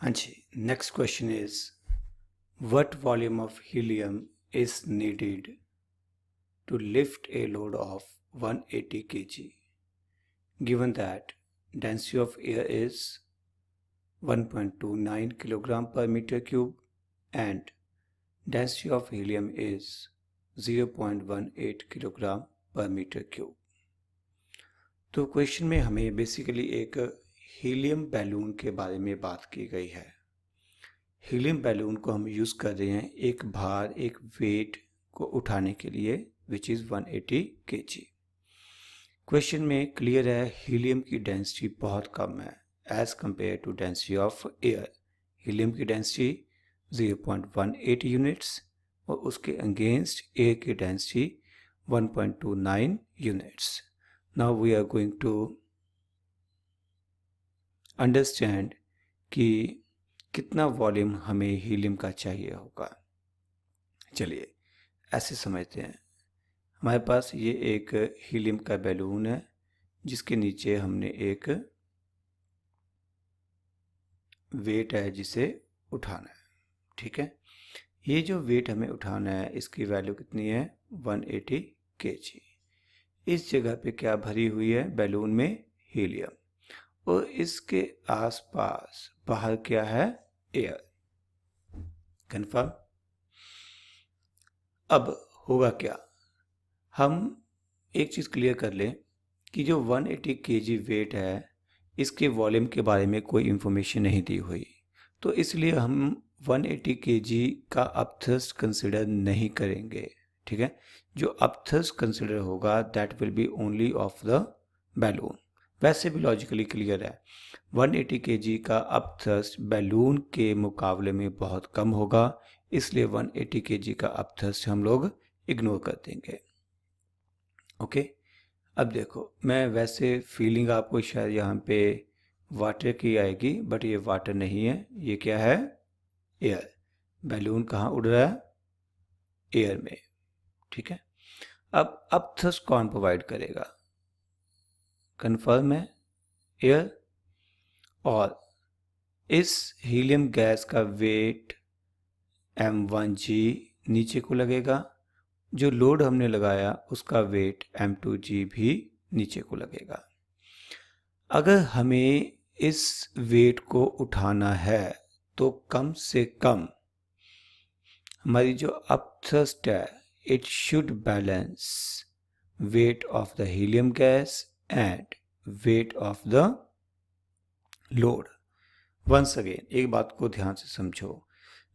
हाँ जी, next question is what volume of helium is needed to lift a load of 180 kg given that density of air is 1.29 kilogram per meter cube and density of helium is 0.18 kilogram पर metre cube. तो question में हमें basically एक helium balloon के बारे में बात की गई है। हीलियम बैलून को हम यूज़ कर रहे हैं एक भार, एक वेट को उठाने के लिए विच इज़ 180 kg। क्वेश्चन में क्लियर है हीलियम की डेंसिटी बहुत कम है as compare to density of air. Helium की डेंसिटी 0.18 यूनिट्स और उसके अगेंस्ट एयर की density 1.29 units. Now we are going to understand कि कितना वॉल्यूम हमें हीलियम का चाहिए होगा। चलिए ऐसे समझते हैं, हमारे पास ये एक हीलियम का बैलून है जिसके नीचे हमने एक वेट है जिसे उठाना है। ठीक है, ये जो वेट हमें उठाना है इसकी वैल्यू कितनी है 180 kg। इस जगह पे क्या भरी हुई है बैलून में हीलियम और इसके आसपास बाहर क्या है एयर। कंफर्म। अब होगा क्या, हम एक चीज़ क्लियर कर लें कि जो 180 kg वेट है इसके वॉल्यूम के बारे में कोई इंफॉर्मेशन नहीं दी हुई, तो इसलिए हम 180 kg का अपथ्रस्ट कंसिडर नहीं करेंगे। ठीक है, जो अपथ्रस्ट कंसिडर होगा that will be only of the balloon. वैसे भी लॉजिकली क्लियर है 180 kg का अपथ्रस्ट बैलून के मुकाबले में बहुत कम होगा, इसलिए 180 kg का अपथ्रस्ट हम लोग इग्नोर कर देंगे। ओके, अब देखो मैं वैसे फीलिंग आपको शायद यहाँ पे वाटर की आएगी बट ये वाटर नहीं है, ये क्या है एयर। बैलून कहाँ उड़ रहा है एयर में। ठीक है, अब अपथ्रस्ट कौन प्रोवाइड करेगा, कंफर्म है एयर। और इस हीलियम गैस का वेट m1g नीचे को लगेगा, जो लोड हमने लगाया उसका वेट m2g भी नीचे को लगेगा। अगर हमें इस वेट को उठाना है तो कम से कम हमारी जो अपथ्रस्ट है it should balance weight of the helium gas and weight of the load. Once again एक बात को ध्यान से समझो,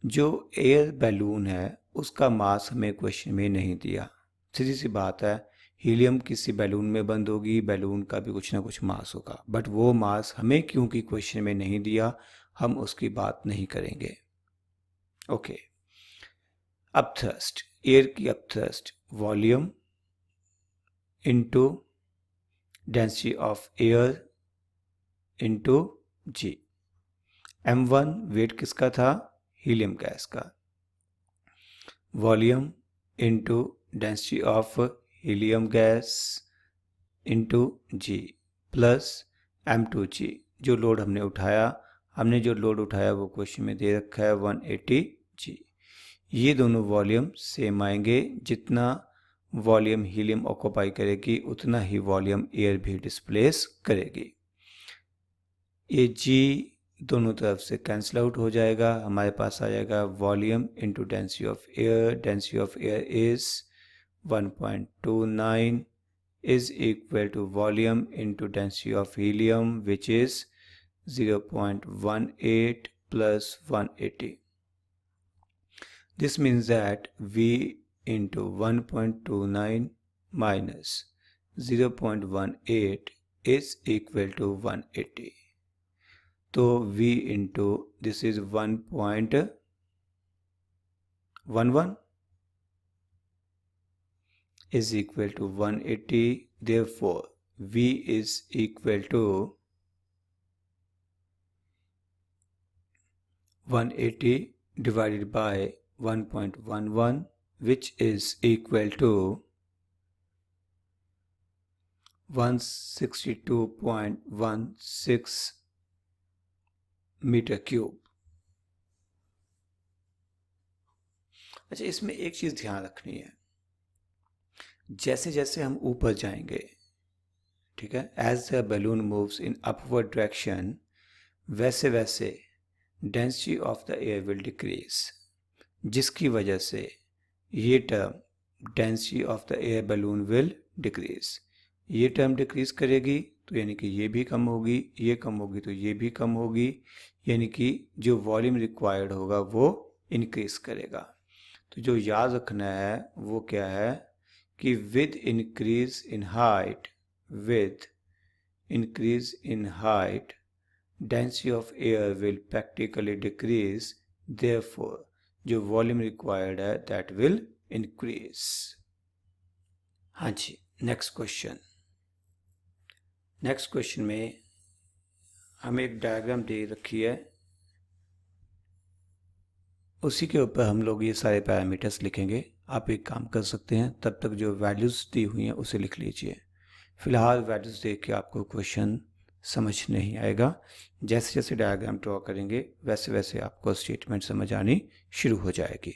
जो एयर बैलून है उसका मास हमें क्वेश्चन में नहीं दिया। सीधी सी बात है, हीलियम किसी बैलून में बंद होगी, बैलून का भी कुछ ना कुछ मास होगा, बट वो मास हमें क्योंकि क्वेश्चन में नहीं दिया हम उसकी बात नहीं करेंगे। ओके, अपथ्रस्ट, एयर की upthrust volume into density of air into G. m1 weight किसका था हीलियम गैस का, volume into density of helium gas into G plus m2g। जो लोड हमने उठाया वो क्वेश्चन में दे रखा है 180g। ये दोनों वॉल्यूम सेम आएंगे, जितना वॉल्यूम हीलियम ऑक्यूपाई करेगी उतना ही वॉल्यूम एयर भी डिस्प्लेस करेगी। ये g दोनों तरफ से कैंसिल आउट हो जाएगा, हमारे पास आ जाएगा volume into density of air. Density of air is 1.29 is equal to volume into density of helium which is 0.18 plus 180. This means that V into 1.29 minus 0.18 is equal to 180. तो V into this is 1.11 is equal to 180. Therefore, V is equal to 180 divided by 1.11 which is equal to 162.16 meter cube। अच्छा, इसमें एक चीज़ ध्यान रखनी है, जैसे जैसे हम ऊपर जाएंगे, ठीक है, as the balloon moves in upward direction, वैसे वैसे density of the air will decrease, जिसकी वजह से ये term density of the air balloon will decrease, ये टर्म डिक्रीज करेगी तो यानी कि ये भी कम होगी, ये कम होगी तो ये भी कम होगी, यानी कि जो वॉल्यूम रिक्वायर्ड होगा वो इंक्रीज करेगा। तो जो याद रखना है वो क्या है कि with increase in height density of air will practically decrease, therefore जो वॉल्यूम रिक्वायर्ड है that will increase। हाँ जी, नेक्स्ट क्वेश्चन में हमें एक डायग्राम दे रखी है, उसी के ऊपर हम लोग ये सारे पैरामीटर्स लिखेंगे। आप एक काम कर सकते हैं, तब तक जो वैल्यूज़ दी हुई हैं उसे लिख लीजिए। फिलहाल वैल्यूज़ देख के आपको क्वेश्चन समझ नहीं आएगा, जैसे जैसे डायग्राम ड्रॉ करेंगे वैसे वैसे आपको स्टेटमेंट समझ आनी शुरू हो जाएगी।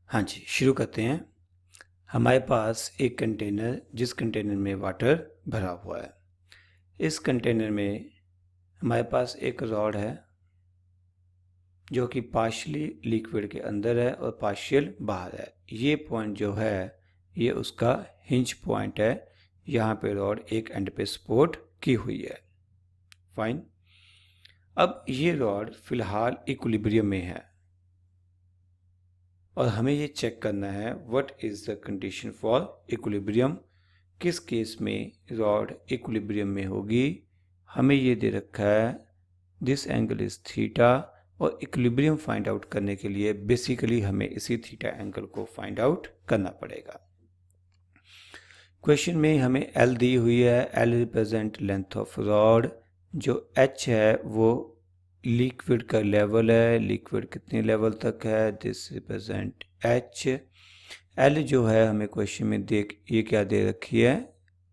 हाँ जी, शुरू करते हैं। हमारे पास एक कंटेनर, जिस कंटेनर में वाटर भरा हुआ है, इस कंटेनर में हमारे पास एक रॉड है जो कि पार्शियली लिक्विड के अंदर है और पार्शियल बाहर है। ये पॉइंट जो है ये उसका हिंज पॉइंट है, यहाँ पे रॉड एक एंड पे सपोर्ट की हुई है। फाइन। अब ये रॉड फिलहाल इक्विलिब्रियम में है और हमें ये चेक करना है what is the condition for equilibrium, किस केस में रॉड इक्विलिब्रियम में होगी। हमें ये दे रखा है दिस एंगल इज थीटा, और इक्विलिब्रियम फाइंड आउट करने के लिए बेसिकली हमें इसी थीटा एंगल को फाइंड आउट करना पड़ेगा। क्वेश्चन में हमें L दी हुई है, L represent length of rod, जो H है वो लिक्विड का लेवल है, लिक्विड कितने लेवल तक है, दिस रिप्रेजेंट H। L जो है हमें क्वेश्चन में देख ये क्या दे रखी है,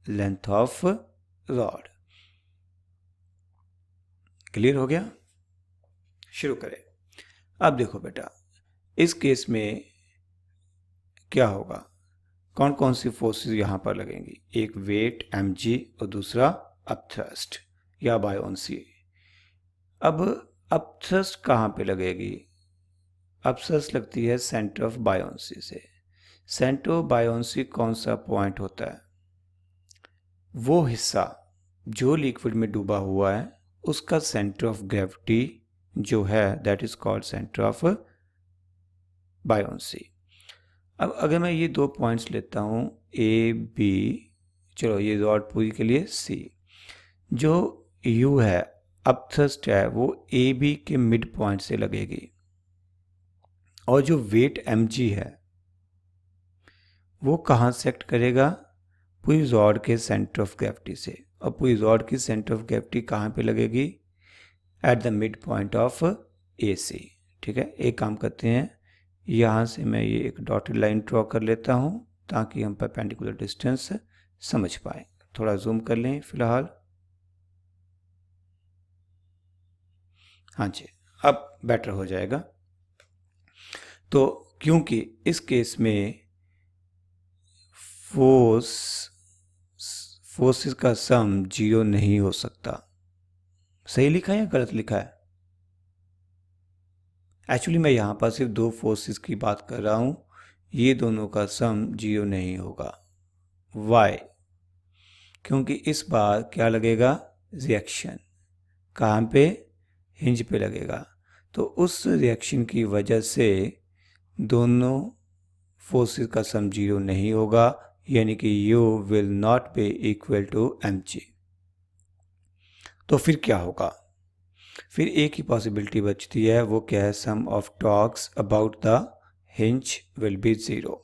लेंथ ऑफ रॉड। क्लियर हो गया? शुरू करें। अब देखो बेटा, इस केस में क्या होगा, कौन कौन सी फोर्सेस यहाँ पर लगेंगी, एक वेट mg और दूसरा अपथ्रस्ट या बायोन्सी। अब अपथ्रस्ट कहाँ पे लगेगी, अपथ्रस्ट लगती है सेंटर ऑफ बायोन्सी से। सेंटर ऑफ बायोन्सी कौन सा पॉइंट होता है, वो हिस्सा जो लिक्विड में डूबा हुआ है उसका सेंटर ऑफ ग्रेविटी जो है that is called centre of buoyancy. अब अगर मैं ये दो पॉइंट्स लेता हूँ ए बी, चलो ये रॉड पूरी के लिए सी, जो यू है अपथ्रस्ट है वो ए बी के मिड पॉइंट से लगेगी, और जो वेट mg है वो कहाँ से एक्ट करेगा, पूरी रॉड के सेंटर ऑफ ग्रेविटी से, और पूरी रॉड की सेंटर ऑफ ग्रेविटी कहाँ पे लगेगी, at the mid point of A C. ठीक है, एक काम करते हैं, यहाँ से मैं ये एक डॉटेड लाइन ड्रॉ कर लेता हूँ ताकि हम परपेंडिकुलर डिस्टेंस समझ पाए। थोड़ा जूम कर लें फिलहाल। हाँ जी, अब बेटर हो जाएगा। तो क्योंकि इस केस में फोर्सेस का सम 0 नहीं हो सकता। सही लिखा है या गलत लिखा है? एक्चुअली मैं यहाँ पर सिर्फ दो फोर्सेस की बात कर रहा हूँ, ये दोनों का सम 0 नहीं होगा। वाई? क्योंकि इस बार क्या लगेगा? रिएक्शन। कहाँ पे? हिंज पे लगेगा। तो उस रिएक्शन की वजह से दोनों फोर्सेस का सम 0 नहीं होगा, यानी कि U will not be equal to mg। तो फिर क्या होगा? फिर एक ही पॉसिबिलिटी बचती है, वो क्या है? Sum of torques about the hinge will be 0,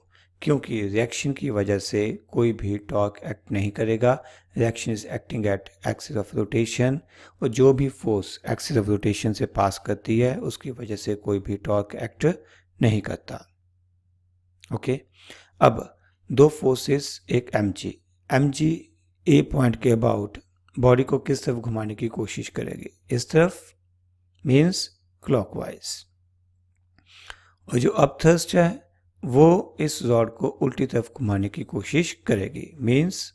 क्योंकि रिएक्शन की वजह से कोई भी टॉर्क एक्ट नहीं करेगा। Reaction is acting at axis of rotation, और जो भी फोर्स एक्सिस ऑफ रोटेशन से पास करती है उसकी वजह से कोई भी टॉर्क एक्ट नहीं करता। ओके, अब दो फोर्सेस, एक mg ए पॉइंट के अबाउट बॉडी को किस तरफ घुमाने की कोशिश करेगी? इस तरफ, मीन्स क्लॉकवाइज। और जो अपथ्रस्ट है वो इस रॉड को उल्टी तरफ घुमाने की कोशिश करेगी, मीन्स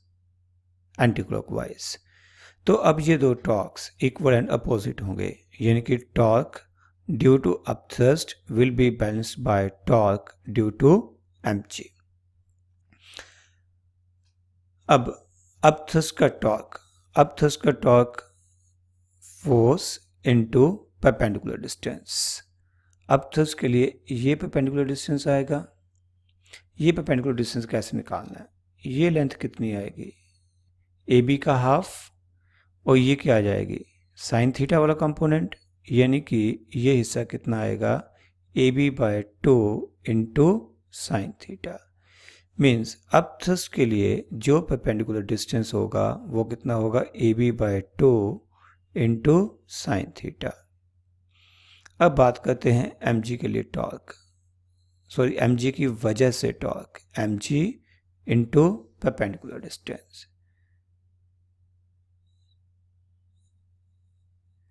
एंटी क्लॉकवाइज। तो अब ये दो टॉर्क्स इक्वल एंड अपोजिट होंगे, यानी कि torque due to upthrust will be balanced by torque due to mg। अब अपथ्रस्ट का torque force into perpendicular distance. Upthrust के लिए ये परपेंडिकुलर डिस्टेंस आएगा। ये परपेंडिकुलर डिस्टेंस कैसे निकालना है? ये लेंथ कितनी आएगी? AB का हाफ, और ये क्या आ जाएगी? साइन थीटा वाला कंपोनेंट, यानी कि ये हिस्सा कितना आएगा? AB/2 into sine theta. Means upthrust के लिए जो परपेंडिकुलर डिस्टेंस होगा वो कितना होगा? AB/2 into sine theta. अब बात करते हैं mg के लिए टॉर्क, सॉरी mg की वजह से torque, mg into perpendicular distance,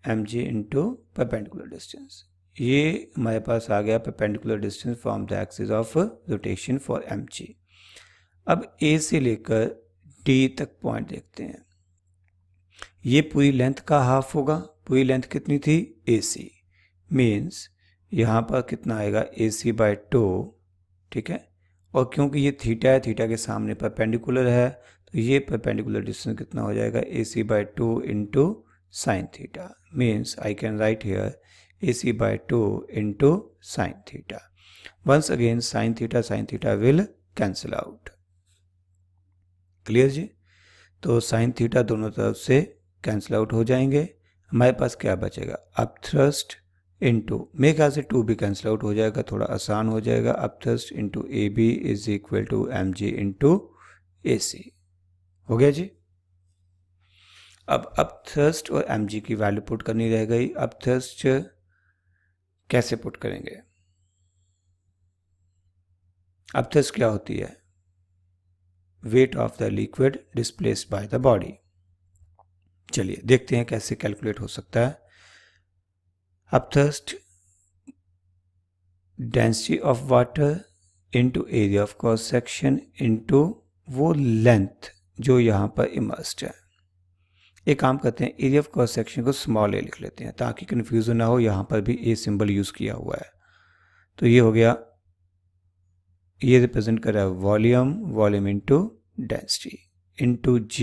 mg into perpendicular distance. ये हमारे पास आ गया perpendicular distance from the axis of rotation for mg। अब A से लेकर D तक पॉइंट देखते हैं। ये पूरी लेंथ का हाफ होगा। पूरी लेंथ कितनी थी? AC। मीन्स यहाँ पर कितना आएगा? AC/2, ठीक है। और क्योंकि ये थीटा है, थीटा के सामने परपेंडिकुलर है, तो ये परपेंडिकुलर डिस्टेंस कितना हो जाएगा? AC/2 into sine theta. Means I can write here AC/2 into sine theta. Once again sine theta will cancel out. Clear जी? तो साइन थीटा दोनों तरफ से कैंसिल आउट हो जाएंगे। हमारे पास क्या बचेगा? अपथ्रस्ट इंटू, मेरे ख्याल से 2 भी कैंसिल आउट हो जाएगा, थोड़ा आसान हो जाएगा। Upthrust into AB is equal to mg into AC। हो गया जी? अब अपथ्रस्ट और mg की वैल्यू पुट करनी रह गई। अपथ्रस्ट कैसे पुट करेंगे? अपथ्रस्ट क्या होती है? Wait of the liquid displaced by the body. चलिए देखते हैं कैसे कैलकुलेट हो सकता है। Upthrust density of water into area of cross section into वो लेंथ जो यहाँ पर इमर्स्ड है। एक काम करते हैं, एरिया ऑफ क्रॉस सेक्शन को स्मॉल a लिख लेते हैं ताकि कन्फ्यूजन ना हो। यहाँ पर भी a सिंबल यूज किया हुआ है, तो ये हो गया, ये रिप्रेजेंट कर रहा है volume into density into g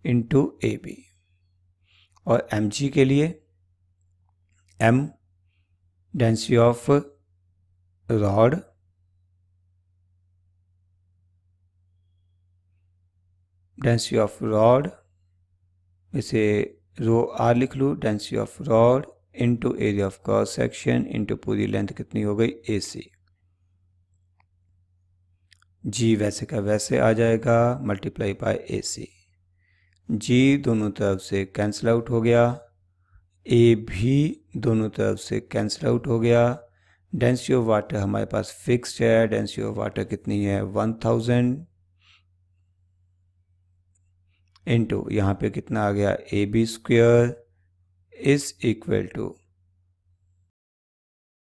into AB। और mg के लिए m डेंसिटी ऑफ रॉड इसे रो r लिख लूँ, density of rod into area of cross section into पूरी लेंथ कितनी हो गई? AC। g वैसे का वैसे आ जाएगा, मल्टीप्लाई बाय AC। g दोनों तरफ से कैंसिल आउट हो गया, A भी दोनों तरफ से कैंसिल आउट हो गया। डेंसिटी ऑफ वाटर हमारे पास फिक्स्ड है। डेंसिटी ऑफ वाटर कितनी है? 1000 इंटू यहाँ पे कितना आ गया? AB² is equal to